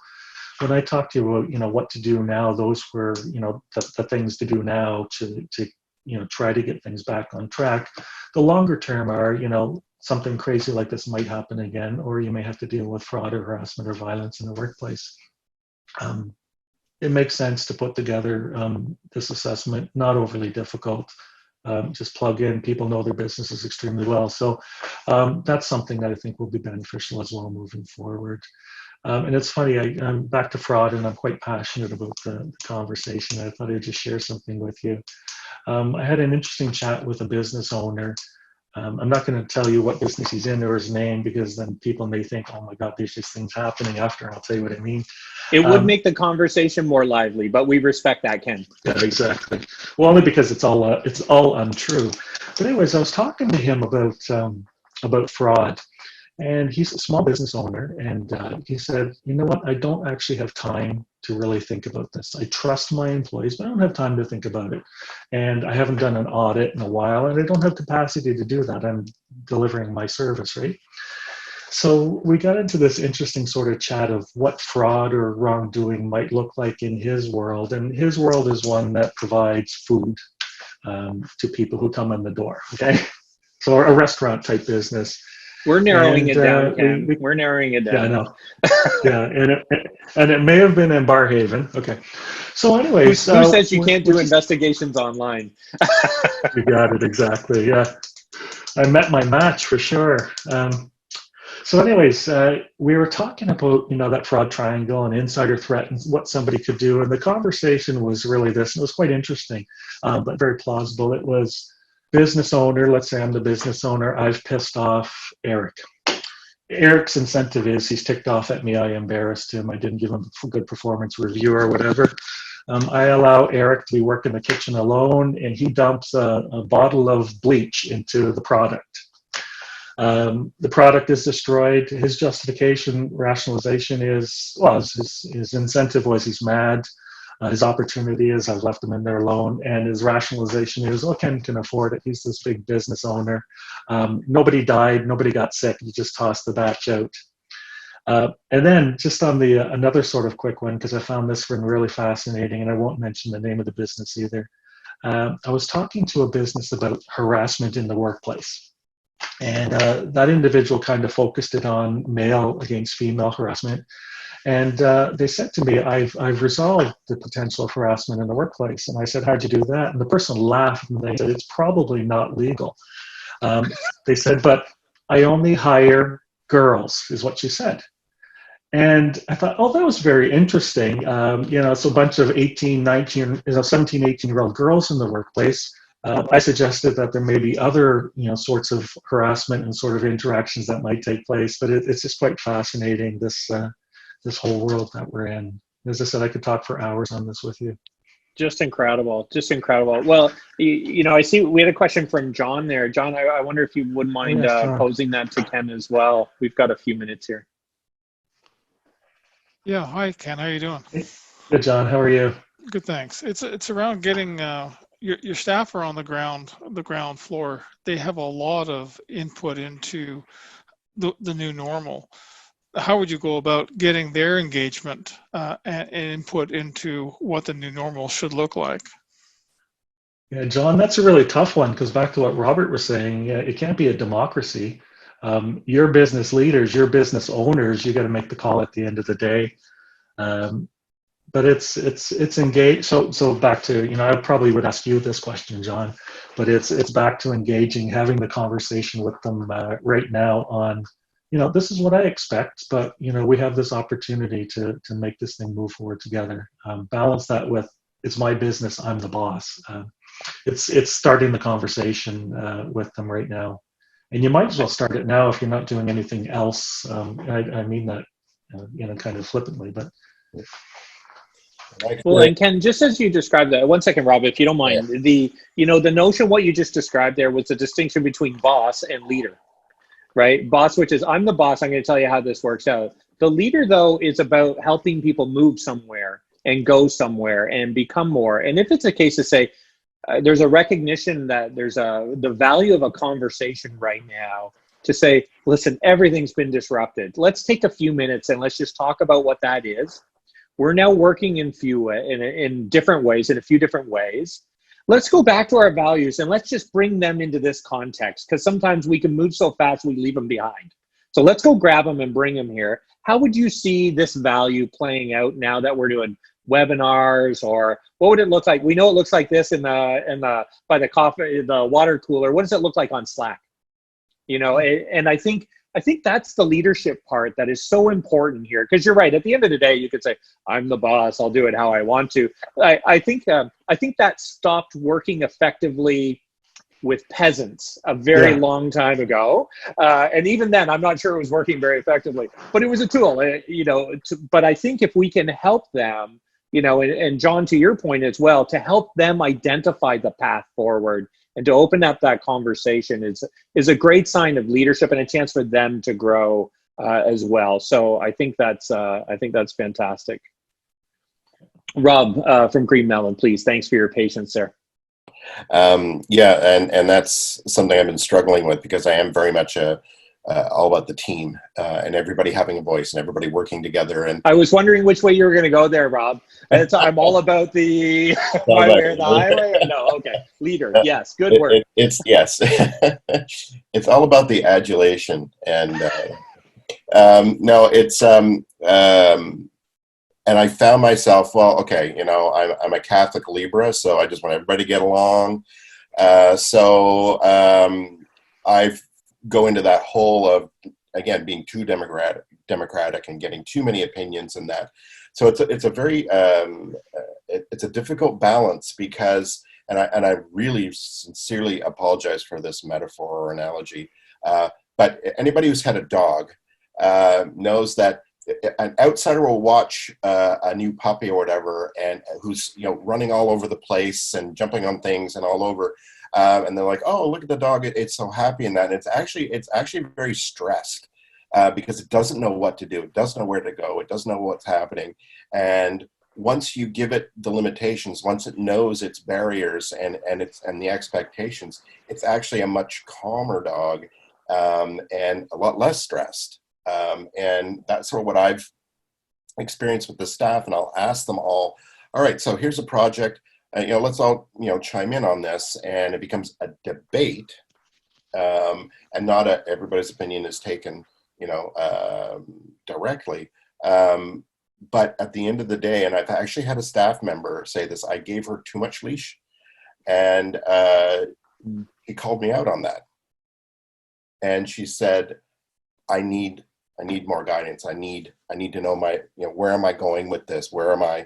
when I talk to you about, what to do now, those were, the things to do now to try to get things back on track. The longer term are, something crazy like this might happen again, or you may have to deal with fraud or harassment or violence in the workplace. It makes sense to put together this assessment, not overly difficult. Just plug in, people know their businesses extremely well. So that's something that I think will be beneficial as well moving forward. And it's funny, I'm back to fraud, and I'm quite passionate about the conversation. I thought I'd just share something with you. I had an interesting chat with a business owner. I'm not going to tell you what business he's in or his name, because then people may think, oh my God, there's just things happening after. I'll tell you what I mean. It would make the conversation more lively, but we respect that, Ken. Yeah, exactly. Well, only because it's all untrue. But anyways, I was talking to him about fraud. And he's a small business owner, and he said, you know what, I don't actually have time to really think about this. I trust my employees, but I don't have time to think about it. And I haven't done an audit in a while, and I don't have capacity to do that. I'm delivering my service, right? So we got into this interesting sort of chat of what fraud or wrongdoing might look like in his world. And his world is one that provides food to people who come in the door, okay? So a restaurant type business. We're narrowing it down, Ken. We're narrowing it down. Yeah, I know. Yeah, and it may have been in Barrhaven. Okay. So anyways. Who says you can't do investigations online? You got it, exactly, yeah. I met my match for sure. So anyways, we were talking about, that fraud triangle and insider threat and what somebody could do. And the conversation was really this, and it was quite interesting, but very plausible. It was, business owner, let's say I'm the business owner, I've pissed off Eric. Eric's incentive is he's ticked off at me, I embarrassed him, I didn't give him a good performance review or whatever. I allow Eric to be working in the kitchen alone, and he dumps a bottle of bleach into the product. The product is destroyed. His justification, rationalization is, well, his incentive was he's mad. His opportunity is I've left him in there alone, and his rationalization is, oh, Ken can afford it. He's this big business owner. Nobody died, nobody got sick. You just tossed the batch out. And then just on the another sort of quick one, because I found this one really fascinating, and I won't mention the name of the business either. I was talking to a business about harassment in the workplace. And that individual kind of focused it on male against female harassment. And they said to me, I've resolved the potential of harassment in the workplace. And I said, how'd you do that? And the person laughed and they said, it's probably not legal. They said, but I only hire girls, is what she said. And I thought, oh, that was very interesting. It's a bunch of 18, 19, 17, 18-year-old girls in the workplace. I suggested that there may be other, sorts of harassment and sort of interactions that might take place, but it's just quite fascinating, this whole world that we're in. As I said, I could talk for hours on this with you. Just incredible. Just incredible. Well, I see we had a question from John there. John, I wonder if you wouldn't mind Yes, John. posing that to Ken as well. We've got a few minutes here. Yeah, hi Ken, how you doing? Good, John. How are you? Good, thanks. It's around getting your staff are on the ground floor. They have a lot of input into the new normal. How would you go about getting their engagement and input into what the new normal should look like? Yeah, John, that's a really tough one because back to what Robert was saying, it can't be a democracy. Your business leaders, your business owners, you got to make the call at the end of the day. But it's engaged. So back to, I probably would ask you this question, John, but it's back to engaging, having the conversation with them right now on, this is what I expect, but we have this opportunity to make this thing move forward together. Balance that with, it's my business, I'm the boss. It's starting the conversation with them right now. And you might as well start it now if you're not doing anything else. I mean that, kind of flippantly, but. Well, and Ken, just as you described that, one second, Rob, if you don't mind, the notion, what you just described there was the distinction between boss and leader, right? Boss, which is, I'm the boss, I'm going to tell you how this works out. The leader, though, is about helping people move somewhere and go somewhere and become more. And if it's a case to say, there's a recognition that there's the value of a conversation right now to say, listen, everything's been disrupted. Let's take a few minutes and let's just talk about what that is. We're now working in different ways, in a few different ways. Let's go back to our values and let's just bring them into this context, because sometimes we can move so fast we leave them behind. So let's go grab them and bring them here. How would you see this value playing out now that we're doing webinars, or what would it look like? We know it looks like this by the water cooler. What does it look like on Slack? And I think that's the leadership part that is so important here, because you're right. At the end of the day, you could say, I'm the boss, I'll do it how I want to. I think that stopped working effectively with peasants a very long time ago. And even then, I'm not sure it was working very effectively, but it was a tool, but I think if we can help them, and John, to your point as well, to help them identify the path forward and to open up that conversation is a great sign of leadership and a chance for them to grow as well. So I think that's fantastic. Rob from Green Melon, please. Thanks for your patience there. And that's something I've been struggling with, because I am very much all about the team and everybody having a voice and everybody working together. And I was wondering which way you were going to go there, Rob. I'm all about the highway or the highway. Or no, okay, leader. Yes, good word. It's it's all about the adulation, and no, it's and I found myself, well, okay, I'm a Catholic Libra, so I just want everybody to get along. So I go into that whole of, again, being too democratic and getting too many opinions in that. So it's a very it's a difficult balance, because, and I really sincerely apologize for this metaphor or analogy, but anybody who's had a dog knows that an outsider will watch a new puppy or whatever, and who's running all over the place and jumping on things and all over, and they're like, "Oh, look at the dog! It's so happy," and that. And it's actually very stressed because it doesn't know what to do. It doesn't know where to go. It doesn't know what's happening. And once you give it the limitations, once it knows its barriers and the expectations, it's actually a much calmer dog and a lot less stressed. And that's sort of what I've experienced with the staff. And I'll ask them all right, so here's a project, let's all, chime in on this. And it becomes a debate, and not everybody's opinion is taken, directly. But at the end of the day, and I've actually had a staff member say this, I gave her too much leash, and he called me out on that. And she said, I need I need more guidance. I need to know where am I going with this? Where am I,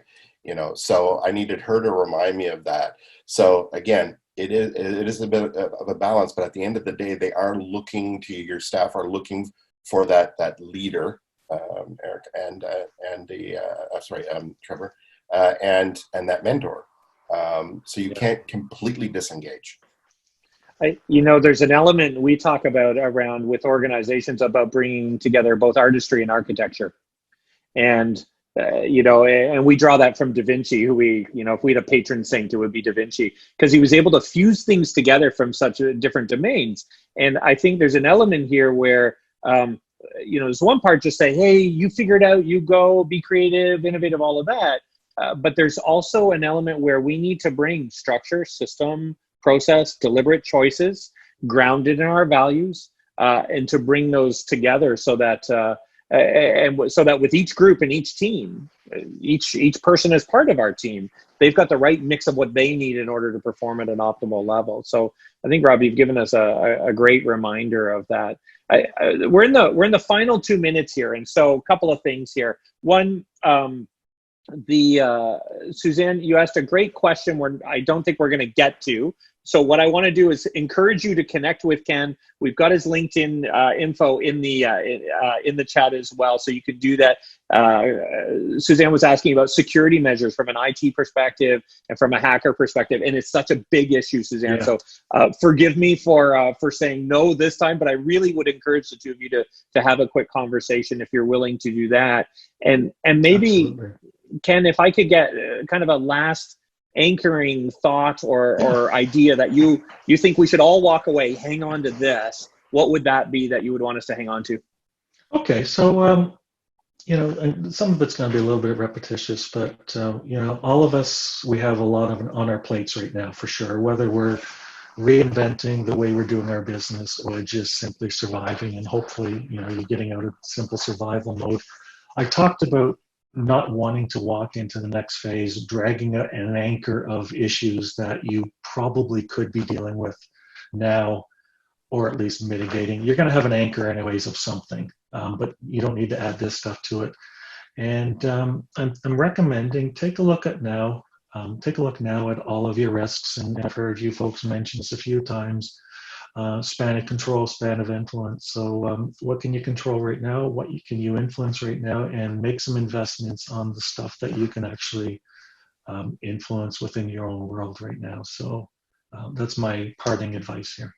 so I needed her to remind me of that. So again, it is a bit of a balance, but at the end of the day, your staff are looking for that leader, Eric, and Trevor, and that mentor. So you can't completely disengage. There's an element we talk about around with organizations about bringing together both artistry and architecture. And, and we draw that from Da Vinci, who if we had a patron saint, it would be Da Vinci, because he was able to fuse things together from such different domains. And I think there's an element here where, there's one part just say, hey, you figure it out, you go, be creative, innovative, all of that. But there's also an element where we need to bring structure, system, process, deliberate choices, grounded in our values, and to bring those together so that so that with each group and each team, each person as part of our team, they've got the right mix of what they need in order to perform at an optimal level. So I think, Rob, you've given us a great reminder of that. We're in the final 2 minutes here, and so a couple of things here. One, Suzanne, you asked a great question where I don't think we're going to get to. So what I want to do is encourage you to connect with Ken. We've got his LinkedIn info in the chat as well, so you could do that. Suzanne was asking about security measures from an IT perspective and from a hacker perspective, and it's such a big issue, Suzanne. Yeah. So forgive me for saying no this time, but I really would encourage the two of you to have a quick conversation if you're willing to do that. And maybe, absolutely. Ken, if I could get kind of a last anchoring thought or idea that you think we should all walk away, hang on to this, what would that be that you would want us to hang on to? Okay, so and some of it's going to be a little bit repetitious, but all of us, we have a lot on our plates right now, for sure, whether we're reinventing the way we're doing our business or just simply surviving, and hopefully you're getting out of simple survival mode. I talked about not wanting to walk into the next phase, dragging an anchor of issues that you probably could be dealing with now, or at least mitigating. You're going to have an anchor anyways of something, but you don't need to add this stuff to it. And I'm recommending take a look now at all of your risks. And I've heard you folks mention this a few times. Span of control, span of influence. So what can you control right now? What can you influence right now? And make some investments on the stuff that you can actually influence within your own world right now. So that's my parting advice here.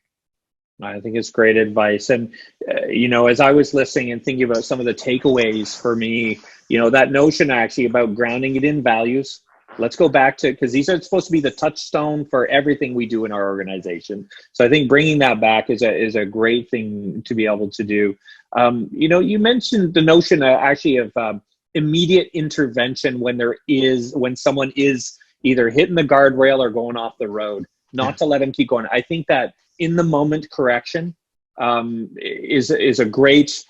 I think it's great advice. And, as I was listening and thinking about some of the takeaways for me, that notion actually about grounding it in values. Let's go back to, because these are supposed to be the touchstone for everything we do in our organization. So I think bringing that back is a great thing to be able to do. You mentioned the notion actually of immediate intervention when someone is either hitting the guardrail or going off the road, not to let them keep going. I think that in the moment correction is a great.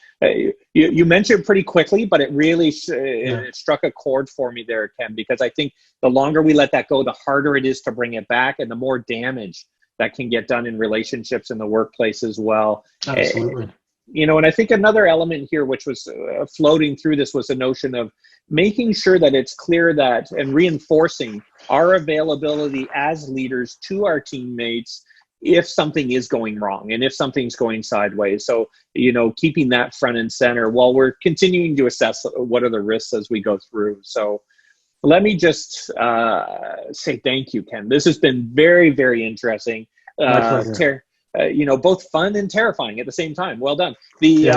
You mentioned it pretty quickly, but it really it struck a chord for me there, Ken, because I think the longer we let that go, the harder it is to bring it back, and the more damage that can get done in relationships in the workplace as well. Absolutely. And I think another element here, which was floating through this, was the notion of making sure that it's clear that, and reinforcing our availability as leaders to our teammates if something is going wrong and if something's going sideways. So, keeping that front and center while we're continuing to assess what are the risks as we go through. So let me just say thank you, Ken. This has been very, very interesting. Both fun and terrifying at the same time. Well done. It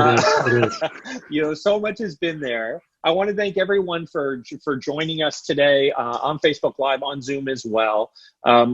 is. So much has been there. I want to thank everyone for joining us today on Facebook Live, on Zoom as well.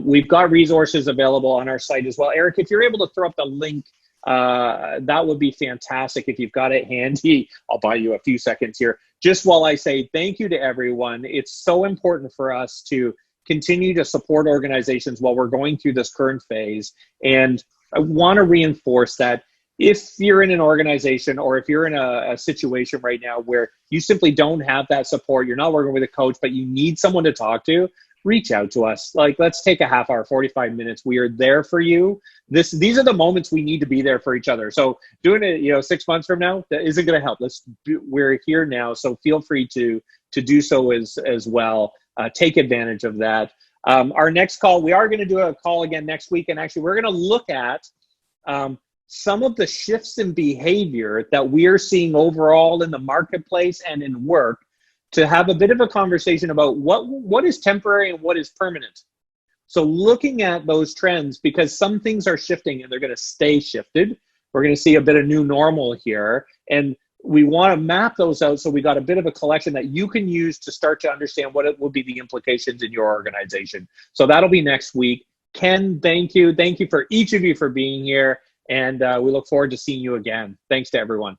We've got resources available on our site as well. Eric, if you're able to throw up the link, that would be fantastic. If you've got it handy, I'll buy you a few seconds here. Just while I say thank you to everyone, it's so important for us to continue to support organizations while we're going through this current phase. And I want to reinforce that if you're in an organization or if you're in a situation right now where you simply don't have that support, you're not working with a coach, but you need someone to talk to, reach out to us. Like, let's take a half hour, 45 minutes. We are there for you. These are the moments we need to be there for each other. So doing it, 6 months from now, that isn't going to help. We're here now. So feel free to do so as well. Take advantage of that. Our next call, we are going to do a call again next week. And actually, we're going to look at some of the shifts in behavior that we are seeing overall in the marketplace and in work, to have a bit of a conversation about what is temporary and what is permanent. So looking at those trends, because some things are shifting and they're going to stay shifted. We're going to see a bit of new normal here. And we want to map those out so we got a bit of a collection that you can use to start to understand what it will be the implications in your organization. So that'll be next week. Ken, thank you. Thank you for each of you for being here. And we look forward to seeing you again. Thanks to everyone.